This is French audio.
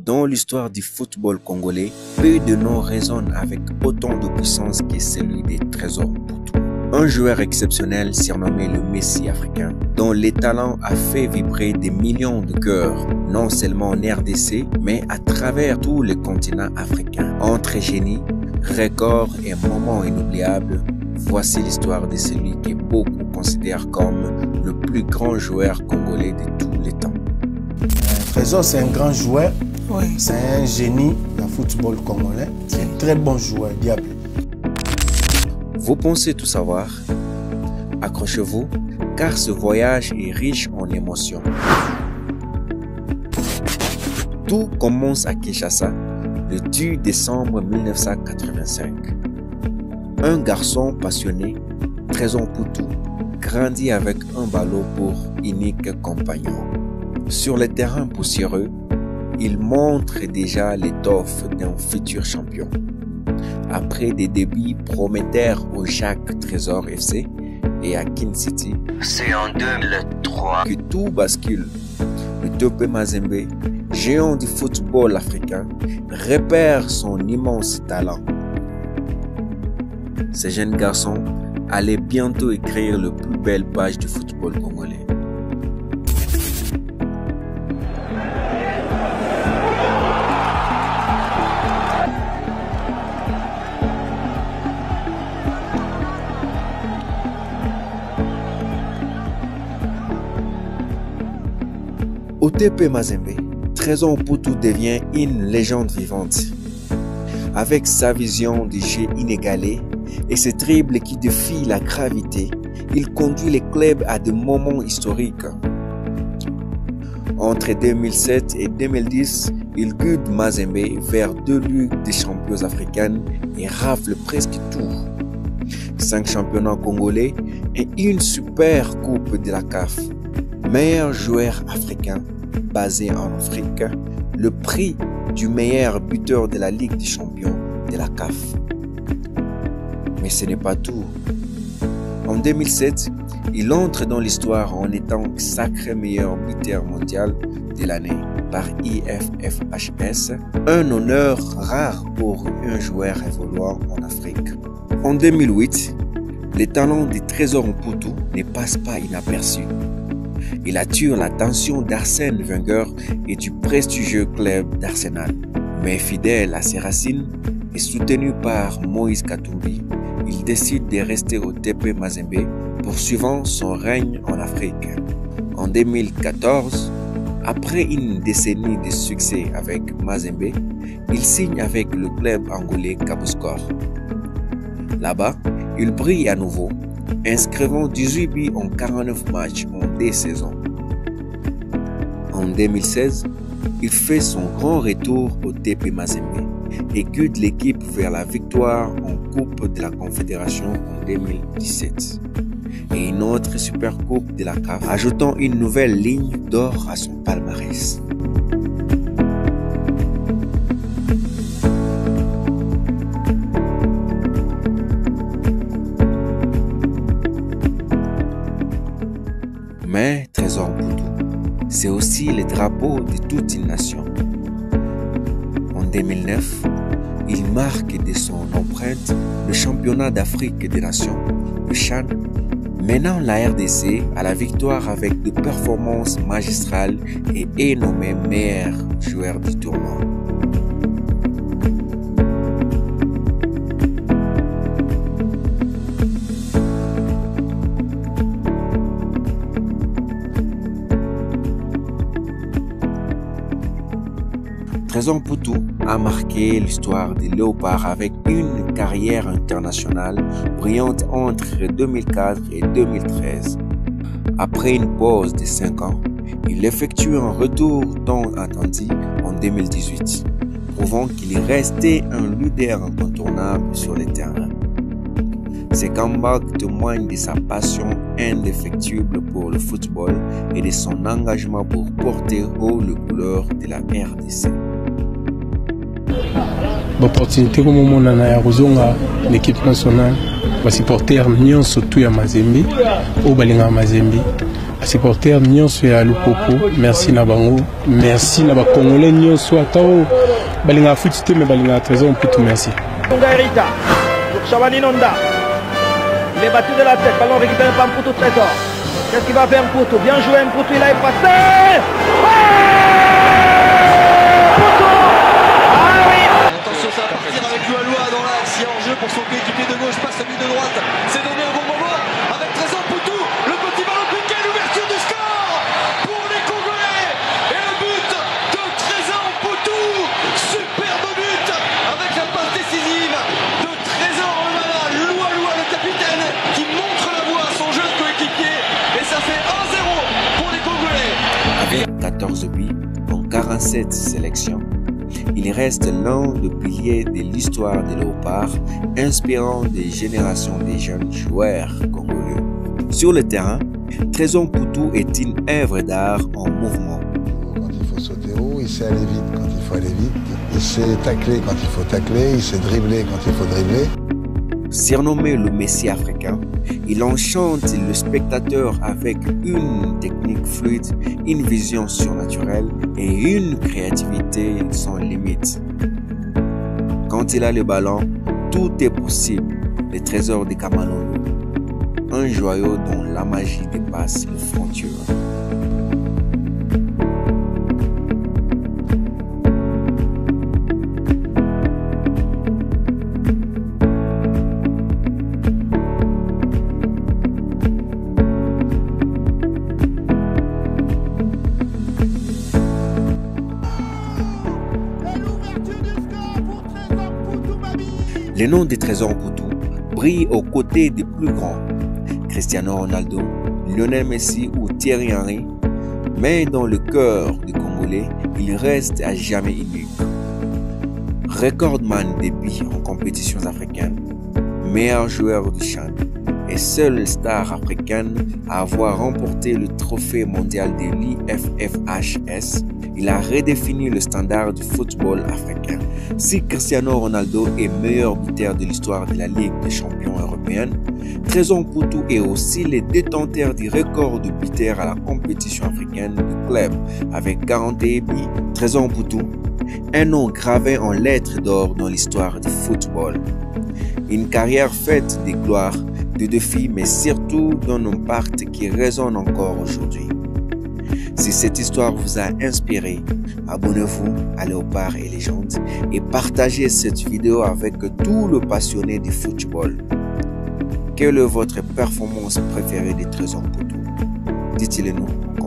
Dans l'histoire du football congolais, peu de noms résonnent avec autant de puissance que celui des Trésor Mputu. Un joueur exceptionnel surnommé le Messi africain, dont les talents a fait vibrer des millions de cœurs, non seulement en RDC, mais à travers tout le continent africain. Entre génie, records et moments inoubliables, voici l'histoire de celui que beaucoup considèrent comme le plus grand joueur congolais de tous les temps. Trésor, c'est un grand joueur. Oui. C'est un génie du football congolais. C'est un très bon joueur, diable. Vous pensez tout savoir? Accrochez-vous, car ce voyage est riche en émotions. Tout commence à Kinshasa le 10 décembre 1985. Un garçon passionné, Trésor Mputu, grandit avec un ballon pour unique compagnon. Sur le terrain poussiéreux, il montre déjà l'étoffe d'un futur champion. Après des débuts prometteurs au Jacques Trésor FC et à Kin City, c'est en 2003 que tout bascule. Le TP Mazembe, géant du football africain, repère son immense talent. Ce jeune garçon allait bientôt écrire la plus belle page du football congolais. Au TP Mazembe, Trésor Mputu devient une légende vivante. Avec sa vision du jeu inégalée et ses dribbles qui défient la gravité, il conduit les clubs à des moments historiques. Entre 2007 et 2010, il guide Mazembe vers 2 Ligues des champions africaines et rafle presque tout. 5 championnats congolais et une super coupe de la CAF. Meilleur joueur africain basé en Afrique, le prix du meilleur buteur de la Ligue des champions de la CAF. Mais ce n'est pas tout. En 2007, il entre dans l'histoire en étant sacré meilleur buteur mondial de l'année par IFFHS, un honneur rare pour un joueur évoluant en Afrique. En 2008, les talents de Trésor Mputu ne passent pas inaperçus. Il attire l'attention d'Arsène Wenger et du prestigieux club d'Arsenal. Mais fidèle à ses racines et soutenu par Moïse Katumbi, il décide de rester au TP Mazembe, poursuivant son règne en Afrique. En 2014, après une décennie de succès avec Mazembe, il signe avec le club angolais Kabuskor. Là-bas, il brille à nouveau, inscrivant 18 buts en 49 matchs en 2 saisons. En 2016, il fait son grand retour au TP Mazembe et guide l'équipe vers la victoire en Coupe de la Confédération en 2017 et une autre Super Coupe de la CAF, ajoutant une nouvelle ligne d'or à son palmarès. Mais Trésor Mputu, c'est aussi le drapeau de toute une nation. En 2009, il marque de son empreinte le championnat d'Afrique des nations, le CHAN, menant la RDC à la victoire avec des performances magistrales et est nommé meilleur joueur du tournoi. Trésor Mputu a marqué l'histoire des Léopards avec une carrière internationale brillante entre 2004 et 2013. Après une pause de 5 ans, il effectue un retour tant attendu en 2018, prouvant qu'il est resté un leader incontournable sur le terrain. Ces comebacks témoignent de sa passion indéfectible pour le football et de son engagement pour porter haut les couleurs de la RDC. L'opportunité comme on a rejoint l'équipe nationale, les supporters nyonso tout ya Mazembe, au balinga Mazembe, supporter nyonso ya Lupopo, merci na bango, merci na ba Congolais nyonso atao balinga foot te mais balinga Trésor Mputu, merci. Erita pour Chabani Nonda. Il est battu de la tête, ballon récupéré par Mputu Trésor. Qu'est-ce qu'il va faire Mputu? Bien joué Mputu, il a effacé. Attention, ça va partir avec Loualoua dans l'axe, il y a en jeu pour son coéquipier de gauche, passe celui de droite, c'est donné au bon moment avec Trésor Mputu, le petit ballon piqué, l'ouverture du score pour les Congolais et le but de Trésor Mputu, superbe but avec la passe décisive de Trésor Loualoua, le capitaine qui montre la voie à son jeune coéquipier et ça fait 1-0 pour les Congolais. Avec 14 buts en 47 sélections, il reste l'un des piliers de l'histoire des Léopards, inspirant des générations de jeunes joueurs congolais. Sur le terrain, Trésor Mputu est une œuvre d'art en mouvement. Quand il faut sauter haut, il sait aller vite quand il faut aller vite. Il sait tacler quand il faut tacler, il sait dribbler quand il faut dribbler. Surnommé le Messi africain, il enchante le spectateur avec une technique fluide, une vision surnaturelle et une créativité sans limite. Quand il a le ballon, tout est possible. Le trésor de Kamalolo, un joyau dont la magie dépasse les frontières. Le nom de Trésor Mputu brille aux côtés des plus grands, Cristiano Ronaldo, Lionel Messi ou Thierry Henry, mais dans le cœur du Congolais, il reste à jamais unique. Recordman des buts en compétitions africaines, meilleur joueur du CHAN et seule star africaine à avoir remporté le trophée mondial de l'IFFHS, il a redéfini le standard du football africain. Si Cristiano Ronaldo est meilleur buteur de l'histoire de la Ligue des champions européenne, Trésor Mputu est aussi le détenteur du record de buteur à la compétition africaine du club avec 41 buts. Trésor Mputu, un nom gravé en lettres d'or dans l'histoire du football. Une carrière faite de gloire, de défis, mais surtout d'un impact qui résonne encore aujourd'hui. Si cette histoire vous a inspiré, abonnez-vous à Léopard et Légende et partagez cette vidéo avec tous les passionnés du football. Quelle est votre performance préférée de Trésor Mputu? Dites-le nous en commentaire.